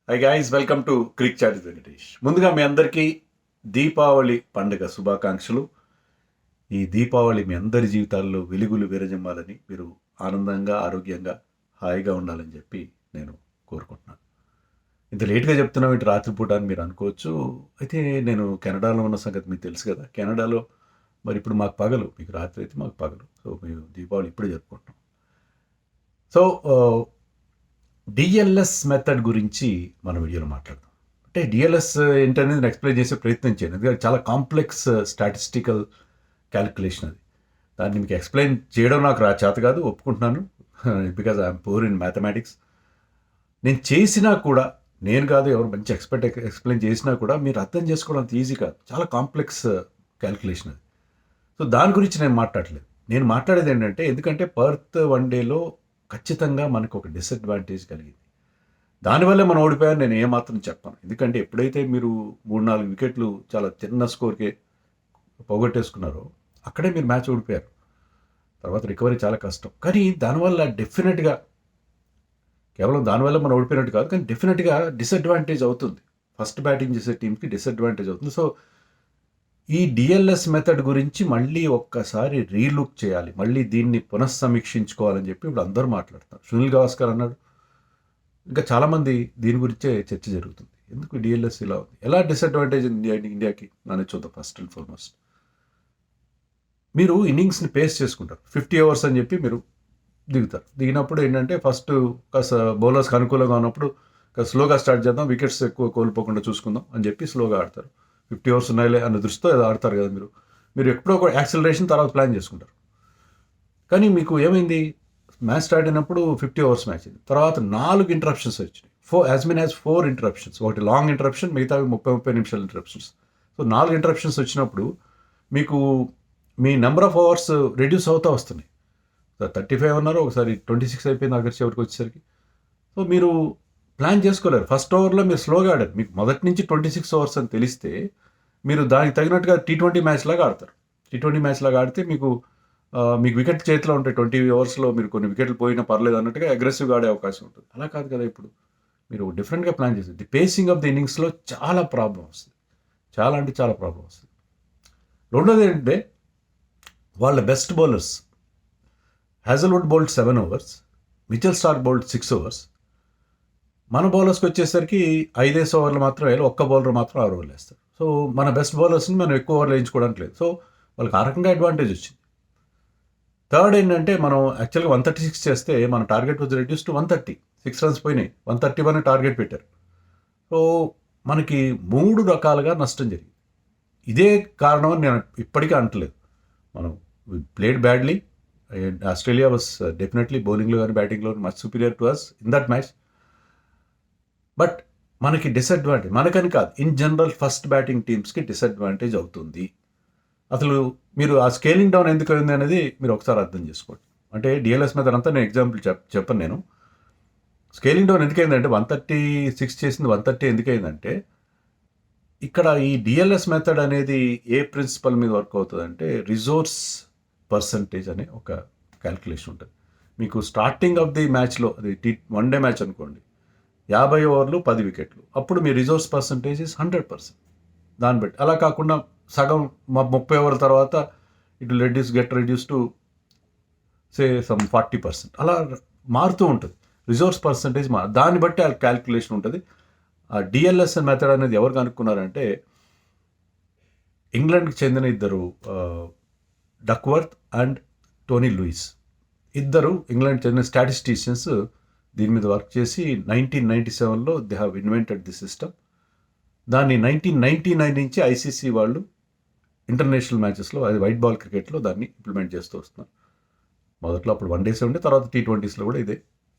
High guys, welcome to crick chat Venkatesh. ముందుగా మీ అందరికీ దీపావళి పండుగ శుభాకాంక్షలు. ఈ దీపావళి మీ అందరి జీవితాల్లో వెలుగులు విరజిమ్మాలని, మీరు ఆనందంగా, ఆరోగ్యంగా, హాయిగా ఉండాలని చెప్పి నేను కోరుకుంటున్నాను. ఇంత లేట్గా చెప్తున్నాం ఇటు రాత్రిపూట అని మీరు అనుకోవచ్చు. అయితే నేను కెనడాలో ఉన్న సంగతి మీకు తెలుసు కదా. కెనడాలో మరి ఇప్పుడు మాకు పగలు, మీకు రాత్రి అయితే మాకు పగలు. సో మేము దీపావళి ఇప్పుడే జరుపుకుంటున్నాం. సో డిఎల్ఎస్ మెథడ్ గురించి మన వీడియోలో మాట్లాడదాం. అంటే డిఎల్ఎస్ ఏంటనేది నేను ఎక్స్ప్లెయిన్ చేసే ప్రయత్నం చేయను, ఎందుకంటే చాలా కాంప్లెక్స్ స్టాటిస్టికల్ క్యాలిక్యులేషన్ అది. దాన్ని మీకు ఎక్స్ప్లెయిన్ చేయడం నాకు చేత కాదు, ఒప్పుకుంటున్నాను. Because I'm poor in mathematics. నేను చేసినా కూడా, నేను కాదు ఎవరు మంచి ఎక్స్పర్ట్ ఎక్స్ప్లెయిన్ చేసినా కూడా మీరు అర్థం చేసుకోవడం అంత ఈజీ కాదు. చాలా కాంప్లెక్స్ క్యాలిక్యులేషన్ అది. సో దాని గురించి నేను మాట్లాడలేదు. నేను మాట్లాడేది ఏంటంటే, ఎందుకంటే పర్త్ వన్ డేలో ఖచ్చితంగా మనకు ఒక డిసడ్వాంటేజ్ కలిగింది. దానివల్లే మనం ఓడిపోయాను నేను ఏమాత్రం చెప్పాను. ఎందుకంటే ఎప్పుడైతే మీరు 3-4 వికెట్లు చాలా చిన్న స్కోర్కే పోగొట్టేసుకున్నారో అక్కడే మీరు మ్యాచ్ ఓడిపోయారు. తర్వాత రికవరీ చాలా కష్టం. కానీ దానివల్ల డెఫినెట్గా, కేవలం దానివల్ల మనం ఓడిపోయినట్టు కాదు, కానీ డెఫినెట్గా డిసడ్వాంటేజ్ అవుతుంది. ఫస్ట్ బ్యాటింగ్ చేసే టీంకి డిసడ్వాంటేజ్ అవుతుంది. సో ఈ డిఎల్ఎస్ మెథడ్ గురించి మళ్ళీ ఒక్కసారి రీలుక్ చేయాలి, మళ్ళీ దీన్ని పునఃసమీక్షించుకోవాలని చెప్పి ఇప్పుడు అందరూ మాట్లాడుతున్నారు. సునీల్ గవాస్కర్ అన్నాడు, ఇంకా చాలామంది దీని గురించే చర్చ జరుగుతుంది. ఎందుకు డిఎల్ఎస్ ఇలా ఉంది, ఎలా డిసడ్వాంటేజ్ ఇండియాకి అనేది చూద్దాం. ఫస్ట్ అండ్ ఫార్మోస్ట్, మీరు ఇన్నింగ్స్ని పేస్ చేసుకుంటారు. 50 ఓవర్స్ అని చెప్పి మీరు దిగుతారు. దిగినప్పుడు ఏంటంటే ఫస్ట్ కాస్త బౌలర్స్కి అనుకూలంగా ఉన్నప్పుడు కాస్త స్లోగా స్టార్ట్ చేద్దాం, వికెట్స్ ఎక్కువ కోల్పోకుండా చూసుకుందాం అని చెప్పి స్లోగా ఆడతారు. 50 ఓవర్స్ ఉన్నాయిలే అన్న దృష్టితో ఆడతారు కదా మీరు. మీరు ఎప్పుడో ఒక యాక్సిలరేషన్ తర్వాత ప్లాన్ చేసుకుంటారు. కానీ మీకు ఏమైంది, మ్యాచ్ స్టార్ట్ అయినప్పుడు 50 ఓవర్స్ మ్యాచ్ అయింది. తర్వాత 4 ఇంటరప్షన్స్ వచ్చినాయి. As many as 4 interruptions. ఒకటి లాంగ్ ఇంటరప్షన్, మిగతా 30 నిమిషాల ఇంటరప్షన్స్. సో 4 ఇంటరప్షన్స్ వచ్చినప్పుడు మీకు మీ నెంబర్ ఆఫ్ ఓవర్స్ రెడ్యూస్ అవుతూ వస్తున్నాయి. 35 అన్నారు, ఒకసారి 26 అయిపోయింది ఆఖరి చివరికి వచ్చేసరికి. సో మీరు ప్లాన్ చేసుకోలేరు. ఫస్ట్ ఓవర్లో మీరు స్లోగా ఆడారు. మీకు మొదటి నుంచి 26 ఓవర్స్ అని తెలిస్తే మీరు దానికి తగినట్టుగా T20 మ్యాచ్ లాగా ఆడతారు. T20 మ్యాచ్ లాగా ఆడితే మీకు వికెట్ చేతిలో ఉంటాయి. 20 ఓవర్స్లో మీరు కొన్ని వికెట్లు పోయినా పర్లేదు అన్నట్టుగా అగ్రెసివ్గా ఆడే అవకాశం ఉంటుంది. అలా కాదు కదా. ఇప్పుడు మీరు డిఫరెంట్గా ప్లాన్ చేసేది. ది పేసింగ్ ఆఫ్ ది ఇన్నింగ్స్లో చాలా ప్రాబ్లం వస్తుంది. చాలా అంటే చాలా ప్రాబ్లం వస్తుంది. రెండోది ఏంటంటే, వాళ్ళ best bowlers Hazlewood bowled 7 overs, Mitchell Starc bowled 6 overs. మన బౌలర్స్కి వచ్చేసరికి 5 ఓవర్లు మాత్రం వేయాలి, ఒక్క బౌలర్ మాత్రం 6 ఓవర్లు వేస్తారు. సో మన బెస్ట్ బౌలర్స్ని మనం ఎక్కువ ఓవర్లు వేయించుకోవడానికి లేదు. సో వాళ్ళకి ఆ రకంగా అడ్వాంటేజ్ వచ్చింది. థర్డ్ ఏంటంటే, మనం యాక్చువల్గా 136 చేస్తే మన target was reduce to 130. 6 runs పోయినాయి, 131 టార్గెట్ పెట్టారు. సో మనకి 3 రకాలుగా నష్టం జరిగింది. ఇదే కారణం అని నేను ఇప్పటికీ అంటలేదు. మనం played badly. Australia was definitely బౌలింగ్లో కానీ బ్యాటింగ్లో much superior to us in that match. But మనకి డిసడ్వాంటేజ్, మనకని కాదు, ఇన్ జనరల్ ఫస్ట్ బ్యాటింగ్ టీమ్స్కి డిసడ్వాంటేజ్ అవుతుంది. అసలు మీరు ఆ స్కేలింగ్ డౌన్ ఎందుకు అయింది అనేది మీరు ఒకసారి అర్థం చేసుకోండి. అంటే డిఎల్ఎస్ మెథడ్ అంతా నేను ఎగ్జాంపుల్ చెప్పను. నేను స్కేలింగ్ డౌన్ ఎందుకైందంటే, 136 చేసింది 130 ఎందుకైందంటే, ఇక్కడ ఈ డిఎల్ఎస్ మెథడ్ అనేది ఏ ప్రిన్సిపల్ మీద వర్క్ అవుతుందంటే, రిసోర్స్ పర్సంటేజ్ అనే ఒక క్యాల్కులేషన్ ఉంటుంది. మీకు స్టార్టింగ్ ఆఫ్ ది మ్యాచ్లో, అది వన్ డే మ్యాచ్ అనుకోండి, 50 ఓవర్లు 10 వికెట్లు, అప్పుడు మీ రిసోర్స్ పర్సంటేజ్ ఇస్ 100%. దాన్ని బట్టి అలా కాకుండా సగం 30 ఓవర్ల తర్వాత it will get reduce to say some 40%. అలా మారుతూ ఉంటుంది రిసోర్స్ పర్సంటేజ్. దాన్ని బట్టి ఆ క్యాల్కులేషన్ ఉంటుంది. ఆ డిఎల్ఎస్ మెథడ్ అనేది ఎవరు కనుక్కున్నారంటే, ఇంగ్లాండ్కి చెందిన ఇద్దరు, డక్వర్త్ అండ్ టోనీ లూయిస్, ఇద్దరు ఇంగ్లాండ్ చెందిన స్టాటిస్టీషియన్స్ దీని మీద వర్క్ చేసి 1997లో they have invented the system. దాన్ని 1999 నుంచి ఐసీసీ వాళ్ళు ఇంటర్నేషనల్ మ్యాచెస్లో, అది వైట్ బాల్ క్రికెట్లో దాన్ని ఇంప్లిమెంట్ చేస్తూ వస్తున్నారు. మొదట్లో అప్పుడు 1 డేసే ఉండే, తర్వాత T20స్లో కూడా ఇదే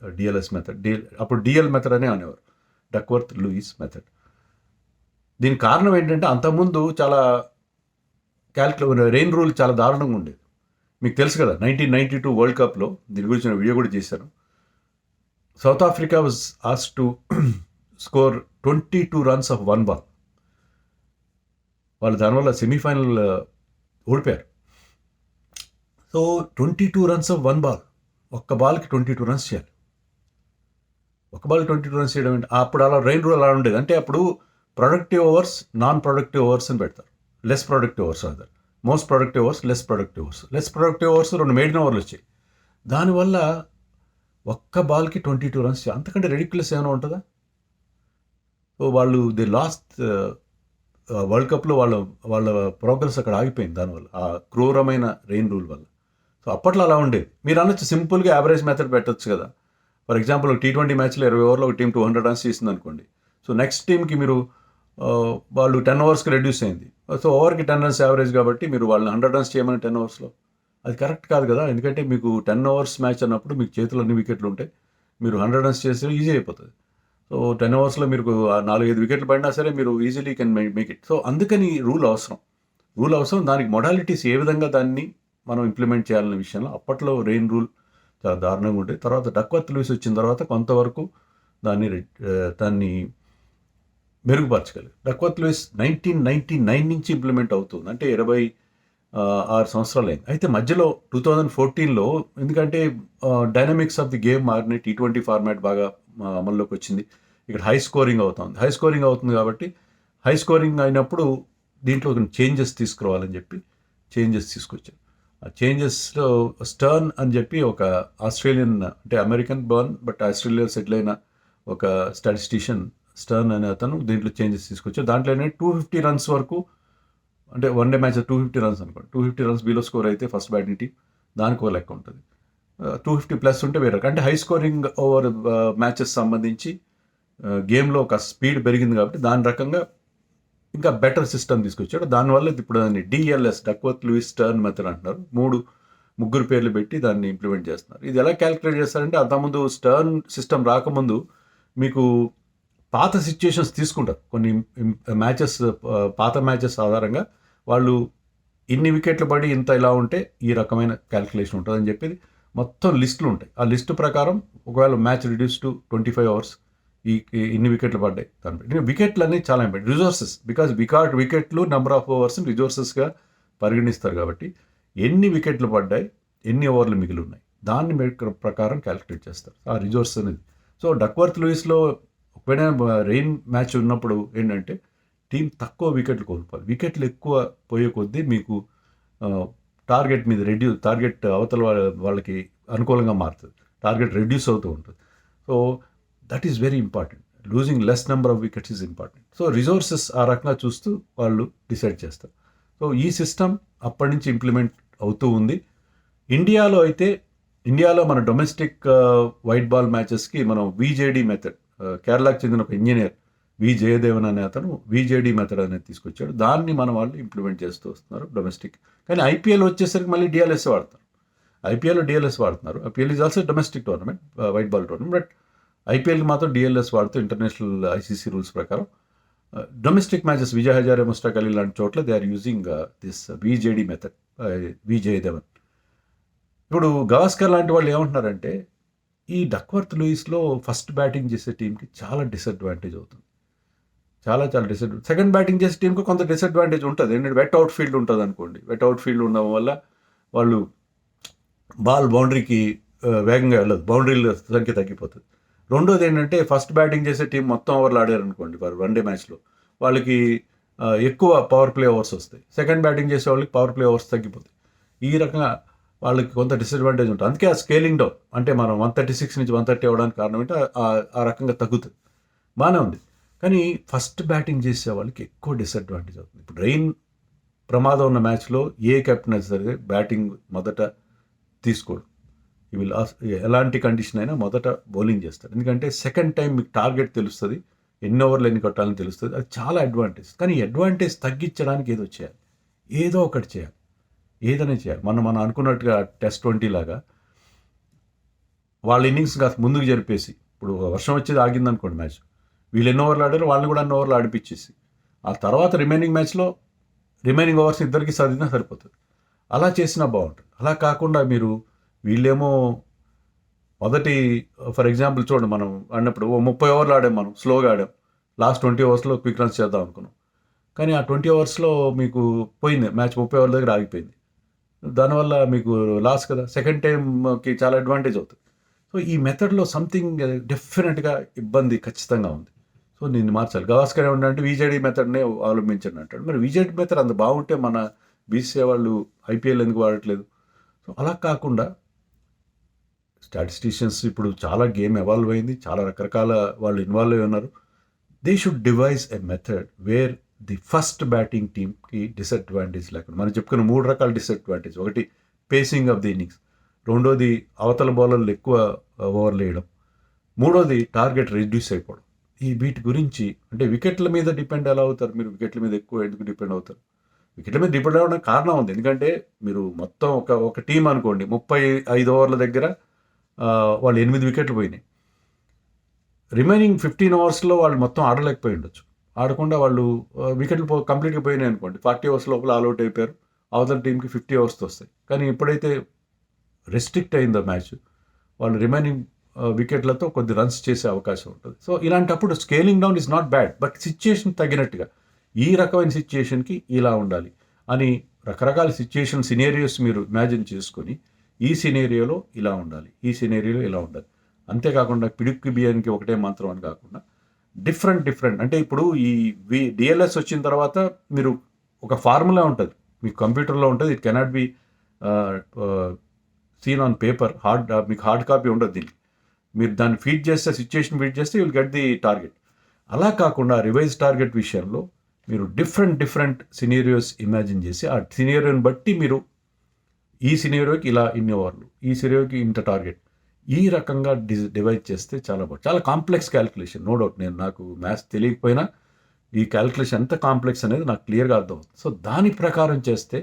డిఎల్ఎస్ మెథడ్. అప్పుడు డిఎల్ మెథడ్ అనే అనేవారు, డక్వర్త్ లూయిస్ మెథడ్. దీనికి కారణం ఏంటంటే, అంతకుముందు చాలా రెయిన్ రూల్ చాలా దారుణంగా ఉండేది. మీకు తెలుసు కదా, 1992 వరల్డ్ కప్లో దీని గురించి నేను వీడియో కూడా చేశాను. South Africa was asked to score 22 runs of 1 ball. వాళ్ళు దానివల్ల సెమీఫైనల్ ఓడిపోయారు. సో 22 runs ఆఫ్ 1 ball, ఒక్క బాల్కి 22 runs చేయాలి. ఒక బాల్ 22 రన్స్ చేయడం ఏంటి? అప్పుడు అలా రెయిన్ రూల్ అలా ఉండేది. అంటే అప్పుడు productive overs, non productive overs అని పెడతారు. Less productive overs other. Most productive overs, less productive overs. Less productive overs 2 main ఓవర్లు వచ్చాయి. దానివల్ల ఒక్క బాల్కి 22 రన్స్, అంతకంటే రెడిక్యులస్ ఏమైనా ఉంటుందా? సో వాళ్ళు ది లాస్ట్ వరల్డ్ కప్లో వాళ్ళ వాళ్ళ ప్రోగ్రెస్ అక్కడ ఆగిపోయింది దానివల్ల, ఆ క్రూరమైన రెయిన్ రూల్ వల్ల. సో అప్పట్లో అలా ఉండేది. మీరు అనొచ్చు సింపుల్గా యావరేజ్ మెథడ్ పెట్టచ్చు కదా. ఫర్ ఎగ్జాంపుల్ T20 మ్యాచ్లో 20 ఓవర్లో ఒక టీం 200 రన్స్ చేసింది అనుకోండి. సో నెక్స్ట్ టీంకి మీరు వాళ్ళు 10 ఓవర్స్కి రెడ్యూస్ అయింది. సో ఓవర్కి 10 రన్స్ యావరేజ్ కాబట్టి మీరు వాళ్ళని 100 రన్స్ చేయమని 10 ఓవర్స్లో, అది కరెక్ట్ కాదు కదా. ఎందుకంటే మీకు 10 ఓవర్స్ మ్యాచ్ అన్నప్పుడు మీకు చేతిలో అన్ని వికెట్లు ఉంటాయి. మీరు 100 రన్స్ చేస్తే ఈజీ అయిపోతుంది. సో 10 ఓవర్స్లో మీరు 4-5 వికెట్లు పడినా సరే మీరు easily can make it. So అందుకని రూల్ అవసరం. దానికి మొడాలిటీస్ ఏ విధంగా దాన్ని మనం ఇంప్లిమెంట్ చేయాలనే విషయంలో అప్పట్లో రెయిన్ రూల్ చాలా దారుణంగా ఉండేది. తర్వాత డక్వర్త్ లూయిస్ వచ్చిన తర్వాత కొంతవరకు దాన్ని మెరుగుపరచగలిగారు. డక్వర్త్ లూయిస్ 1999 నుంచి ఇంప్లిమెంట్ అవుతుంది, అంటే 26 సంవత్సరాలు అయింది. అయితే మధ్యలో 2014లో ఎందుకంటే డైనమిక్స్ ఆఫ్ ది గేమ్ మారినాయి. T20 ఫార్మాట్ బాగా అమల్లోకి వచ్చింది. ఇక్కడ హై స్కోరింగ్ అవుతుంది కాబట్టి హై స్కోరింగ్ అయినప్పుడు దీంట్లో చేంజెస్ తీసుకురావాలని చెప్పి చేంజెస్ తీసుకొచ్చారు. ఆ చేంజెస్లో స్టర్న్ అని చెప్పి ఒక ఆస్ట్రేలియన్, అంటే American burn but Australia settle అయిన ఒక స్టాటిస్టిషియన్ స్టర్న్ అనే అతను దీంట్లో చేంజెస్ తీసుకొచ్చారు. దాంట్లో 250 రన్స్ వరకు, అంటే వన్ డే మ్యాచ్ 250 రన్స్ అనుకోండి. 250 రన్స్ బిలో స్కోర్ అయితే ఫస్ట్ బ్యాటింగ్ టీం, దానికి ఒక లెక్క ఉంటుంది. 250 ప్లస్ ఉంటే వేరే, అంటే హై స్కోరింగ్ ఓవర్ మ్యాచెస్ సంబంధించి గేమ్లో ఒక స్పీడ్ పెరిగింది కాబట్టి దాని రకంగా ఇంకా బెటర్ సిస్టమ్ తీసుకొచ్చాడు. దానివల్ల ఇప్పుడు దాన్ని DLS, Duckworth Lewis stern method అంటున్నారు. ముగ్గురు పేర్లు పెట్టి దాన్ని ఇంప్లిమెంట్ చేస్తున్నారు. ఇది ఎలా క్యాలిక్యులేట్ చేస్తారంటే అంతకుముందు స్టర్న్ సిస్టమ్ రాకముందు మీకు పాత సిచ్యుయేషన్స్ తీసుకుంటారు. కొన్ని మ్యాచెస్, పాత మ్యాచెస్ ఆధారంగా వాళ్ళు ఇన్ని వికెట్లు పడి ఇంత ఇలా ఉంటే ఈ రకమైన క్యాలిక్యులేషన్ ఉంటుందని చెప్పేది మొత్తం లిస్టులు ఉంటాయి. ఆ లిస్టు ప్రకారం ఒకవేళ మ్యాచ్ రిడ్యూస్ టు 25 అవర్స్, ఇన్ని వికెట్లు పడ్డాయి దానిపై. వికెట్లు అనేవి చాలా ఇంపార్టెంట్. రిసోర్సెస్, బికాజ్ వికెట్లు నెంబర్ ఆఫ్ ఓవర్స్ రిసోర్సెస్గా పరిగణిస్తారు కాబట్టి ఎన్ని వికెట్లు పడ్డాయి, ఎన్ని ఓవర్లు మిగిలి ఉన్నాయి, దాన్ని ప్రకారం క్యాలిక్యులేట్ చేస్తారు ఆ రిసోర్స్ అనేది. సో డక్వర్త్ లూయిస్లో ఒకవేళ రెయిన్ మ్యాచ్ ఉన్నప్పుడు ఏంటంటే టీం తక్కువ వికెట్లు కోల్పోవాలి. వికెట్లు ఎక్కువ పోయే కొద్దీ మీకు టార్గెట్ మీద టార్గెట్ అవతల వాళ్ళకి అనుకూలంగా మారుతుంది. టార్గెట్ రెడ్యూస్ అవుతూ ఉంటుంది. So that is very important. Losing less number of wickets is important. So resources ఆ రకంగా చూస్తూ వాళ్ళు డిసైడ్ చేస్తారు. సో ఈ సిస్టమ్ అప్పటి నుంచి ఇంప్లిమెంట్ అవుతూ ఉంది. ఇండియాలో మన డొమెస్టిక్ వైట్ బాల్ మ్యాచెస్కి మనం VJD మెథడ్, కేరళకు చెందిన ఒక ఇంజనీర్ జయదేవన్ అనే అతను VJD మెథడ్ అనేది తీసుకొచ్చాడు. దాన్ని మన వాళ్ళు ఇంప్లిమెంట్ చేస్తూ వస్తున్నారు డొమెస్టిక్. కానీ IPL వచ్చేసరికి మళ్ళీ DLS వాడతారు. IPLలో DLS వాడుతున్నారు. IPL is also domestic tournament, white ball tournament. But IPLకి మాత్రం DLS వాడుతూ ఇంటర్నేషనల్ ICC రూల్స్ ప్రకారం డొమెస్టిక్ మ్యాచెస్, విజయ్ హజారే, ముస్టాక్ అలీ లాంటి చోట్ల they are using this VJD method, Jayadevan. ఇప్పుడు గవాస్కర్ లాంటి వాళ్ళు ఏమంటున్నారంటే ఈ డక్వర్త్ లూయిస్లో ఫస్ట్ బ్యాటింగ్ చేసే టీంకి చాలా డిసడ్వాంటేజ్ అవుతుంది. చాలా డిసడ్వాంటేజ్. సెకండ్ బ్యాటింగ్ చేసే టీంకి కొంత డిసడ్వాంటేజ్ ఉంటుంది. ఏంటంటే వెట్ అవుట్ ఫీల్డ్ ఉంటుంది అనుకోండి. వెట్ అవుట్ ఫీల్డ్ ఉండడం వల్ల వాళ్ళు బాల్ బౌండరీకి వేగంగా వెళ్ళదు, బౌండరీల సంఖ్య తగ్గిపోతుంది. రెండోది ఏంటంటే ఫస్ట్ బ్యాటింగ్ చేసే టీం మొత్తం ఓవర్లు ఆడారు అనుకోండి వన్ డే మ్యాచ్లో, వాళ్ళకి ఎక్కువ పవర్ ప్లే ఓవర్స్ వస్తాయి. సెకండ్ బ్యాటింగ్ చేసే వాళ్ళకి పవర్ ప్లే ఓవర్స్ తగ్గిపోతాయి. ఈ రకంగా వాళ్ళకి కొంత డిసడ్వాంటేజ్ ఉంటుంది. అందుకే ఆ స్కేలింగ్ డౌన్, అంటే మనం 136 నుంచి 130 అవ్వడానికి కారణం అంటే ఆ రకంగా తగ్గుతుంది. బాగానే ఉంది. కానీ ఫస్ట్ బ్యాటింగ్ చేసే వాళ్ళకి ఎక్కువ డిసడ్వాంటేజ్ అవుతుంది. ఇప్పుడు రెయిన్ ప్రమాదం ఉన్న మ్యాచ్లో ఏ కెప్టెన్ అయితే సరే బ్యాటింగ్ మొదట తీసుకోడు. ఇవి ఎలాంటి కండిషన్ అయినా మొదట బౌలింగ్ చేస్తాడు. ఎందుకంటే సెకండ్ టైం మీకు టార్గెట్ తెలుస్తుంది, ఎన్ని ఓవర్లు ఎన్ని కొట్టాలని తెలుస్తుంది. అది చాలా అడ్వాంటేజ్. కానీ ఈ అడ్వాంటేజ్ తగ్గించడానికి ఏదో చేయాలి, ఏదో ఒకటి చేయాలి, ఏదైనా చేయాలి. మనం అనుకున్నట్టుగా T20 లాగా వాళ్ళ ఇన్నింగ్స్ కాస్త ముందుకు జరిపేసి, ఇప్పుడు వర్షం వచ్చేది ఆగింది అనుకోండి మ్యాచ్, వీళ్ళు ఎన్ని ఓవర్లు ఆడారు వాళ్ళని కూడా అన్ని ఓవర్లు ఆడిపించేసి ఆ తర్వాత రిమైనింగ్ మ్యాచ్లో రిమైనింగ్ ఓవర్స్ ఇద్దరికి సర్దినా సరిపోతుంది. అలా చేసినా బాగుంటుంది. అలా కాకుండా మీరు వీళ్ళేమో మొదటి, ఫర్ ఎగ్జాంపుల్ చూడండి, మనం ఆడినప్పుడు 30 ఓవర్లు ఆడాం, మనం స్లోగా ఆడాం. లాస్ట్ 20 ఓవర్స్లో క్విక్ రన్స్ చేద్దాం అనుకున్నాం. కానీ ఆ 20 ఓవర్స్లో మీకు పోయింది మ్యాచ్, 30 ఓవర్ల దగ్గర ఆగిపోయింది. దానివల్ల మీకు లాస్ కదా. సెకండ్ టైంకి చాలా అడ్వాంటేజ్ అవుతుంది. సో ఈ మెథడ్లో సంథింగ్ డెఫినెట్గా ఇబ్బంది ఖచ్చితంగా ఉంది. సో దీన్ని మార్చాలి. గవాస్కర్ ఏమంటే విజేడి మెథడ్నే అవలంబించండి అంటాడు. మరి విజేడి మెథడ్ అంత బాగుంటే మన బీసీసీఐ వాళ్ళు ఐపీఎల్ ఎందుకు వాడట్లేదు? సో అలా కాకుండా స్టాటిస్టిషియన్స్ ఇప్పుడు చాలా గేమ్ ఎవాల్వ్ అయింది, చాలా రకరకాల వాళ్ళు ఇన్వాల్వ్ అయి ఉన్నారు. They should device a method wear the first batting టీమ్కి డిసడ్వాంటేజ్ లేకుండా, మనం చెప్పుకున్న 3 రకాల డిసడ్వాంటేజ్. ఒకటి పేసింగ్ ఆఫ్ ది ఇన్నింగ్స్, రెండోది అవతల బౌలర్లు ఎక్కువ ఓవర్లు వేయడం, మూడోది టార్గెట్ రెడ్యూస్ అయిపోవడం. వీటి గురించి అంటే వికెట్ల మీద డిపెండ్ ఎలా అవుతారు మీరు? వికెట్ల మీద ఎక్కువ ఎందుకు డిపెండ్ అవుతారు? వికెట్ల మీద డిపెండ్ అవ్వడానికి కారణం ఉంది. ఎందుకంటే మీరు మొత్తం ఒక టీం అనుకోండి, 35 ఓవర్ల దగ్గర వాళ్ళు 8 వికెట్లు పోయినాయి. రిమైనింగ్ 15 ఓవర్స్లో వాళ్ళు మొత్తం ఆడలేకపోయి ఉండొచ్చు. ఆడకుండా వాళ్ళు వికెట్లు కంప్లీట్గా పోయినాయి అనుకోండి, 40 ఓవర్స్ లోపల ఆల్అౌట్ అయిపోయారు. అవతల టీంకి 50 ఓవర్స్తో వస్తాయి. కానీ ఎప్పుడైతే రెస్ట్రిక్ట్ అయిందో మ్యాచ్, వాళ్ళు రిమైనింగ్ వికెట్లతో కొద్ది రన్స్ చేసే అవకాశం ఉంటుంది. సో ఇలాంటప్పుడు scaling down is not bad, but situation తగినట్టుగా ఈ రకమైన సిచ్యుయేషన్కి ఇలా ఉండాలి అని రకరకాల సినేరియోస్ మీరు ఇమాజిన్ చేసుకొని ఈ సినేరియోలో ఇలా ఉండాలి, ఈ సినేరియోలో ఇలా ఉండాలి. అంతేకాకుండా పిడుక్కి బియ్యానికి ఒకటే మంత్రం అని కాకుండా డిఫరెంట్ అంటే ఇప్పుడు ఈ డిఎల్ఎస్ వచ్చిన తర్వాత మీరు ఒక ఫార్ములా ఉంటుంది మీకు కంప్యూటర్లో ఉంటుంది. It cannot be seen on paper. మీకు హార్డ్ కాపీ ఉండదు దీనికి. మీరు దాన్ని ఫీడ్ చేస్తే, సిచ్యుయేషన్ ఫీడ్ చేస్తే you will get the target. అలా కాకుండా రివైజ్ టార్గెట్ విషయంలో మీరు డిఫరెంట్ సినేరియోస్ ఇమాజిన్ చేసి ఆ సినేరియోని బట్టి మీరు ఈ సినేరియోకి ఇలా ఇన్ని ఓవర్లు, ఈ సినేరియోకి ఇంత టార్గెట్, ఈ రకంగా డివైడ్ చేస్తే చాలా బాగుంది. చాలా కాంప్లెక్స్ క్యాలిక్యులేషన్, నో డౌట్. నాకు మ్యాథ్స్ తెలియకపోయినా ఈ క్యాలిక్యులేషన్ ఎంత కాంప్లెక్స్ అనేది నాకు క్లియర్గా అర్థమవుతుంది. సో దాని ప్రకారం చేస్తే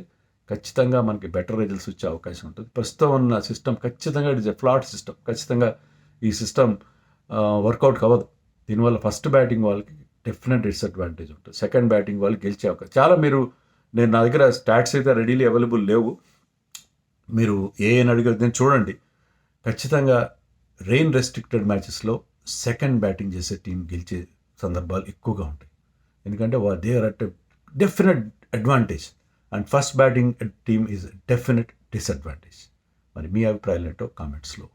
ఖచ్చితంగా మనకి బెటర్ రిజల్ట్స్ వచ్చే అవకాశం ఉంటుంది. ప్రస్తుతం ఉన్న సిస్టమ్ ఖచ్చితంగా it is a flat system. ఖచ్చితంగా ఈ సిస్టమ్ వర్కౌట్ అవ్వదు. దీనివల్ల ఫస్ట్ బ్యాటింగ్ వాళ్ళకి డెఫినెట్ డిసడ్వాంటేజ్ ఉంటుంది, సెకండ్ బ్యాటింగ్ వాళ్ళు గెలిచే అవకాశం చాలా. నా దగ్గర స్టాట్స్ అయితే రెడీలీ అవైలబుల్ లేవు, మీరు ఏని అడిగారు నేను చూడండి. ఖచ్చితంగా రెయిన్ రెస్ట్రిక్టెడ్ మ్యాచెస్లో సెకండ్ బ్యాటింగ్ చేసే టీం గెలిచే సందర్భాలు ఎక్కువగా ఉంటాయి. ఎందుకంటే they are at definite advantage and first batting team is definite disadvantage. మరి మీ అభిప్రాయాలు ఏంటో కామెంట్స్లో